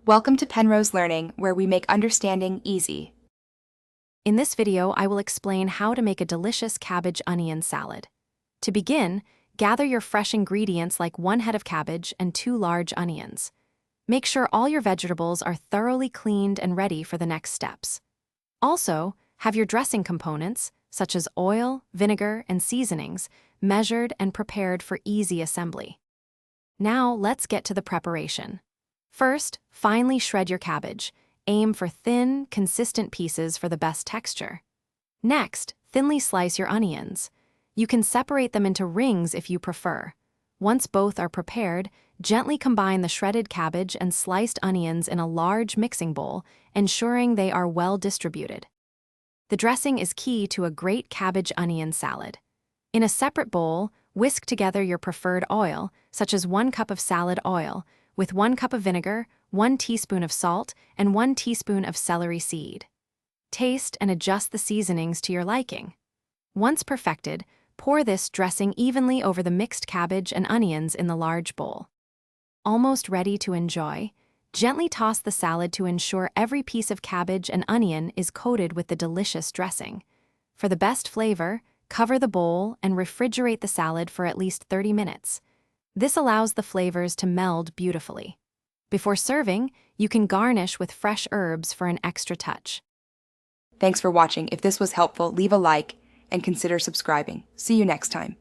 Welcome to Penrose Learning, where we make understanding easy. In this video, I will explain how to make a delicious cabbage onion salad. To begin, gather your fresh ingredients like 1 head of cabbage and 2 large onions. Make sure all your vegetables are thoroughly cleaned and ready for the next steps. Also, have your dressing components, such as oil, vinegar, and seasonings, measured and prepared for easy assembly. Now, let's get to the preparation. First, finely shred your cabbage. Aim for thin, consistent pieces for the best texture. Next, thinly slice your onions. You can separate them into rings if you prefer. Once both are prepared, gently combine the shredded cabbage and sliced onions in a large mixing bowl, ensuring they are well distributed. The dressing is key to a great cabbage onion salad. In a separate bowl, whisk together your preferred oil, such as 1 cup of salad oil, with 1 cup of vinegar, 1 teaspoon of salt, and 1 teaspoon of celery seed. Taste and adjust the seasonings to your liking. Once perfected, pour this dressing evenly over the mixed cabbage and onions in the large bowl. Almost ready to enjoy, gently toss the salad to ensure every piece of cabbage and onion is coated with the delicious dressing. For the best flavor, cover the bowl and refrigerate the salad for at least 30 minutes. This allows the flavors to meld beautifully. Before serving, you can garnish with fresh herbs for an extra touch. Thanks for watching. If this was helpful, leave a like and consider subscribing. See you next time.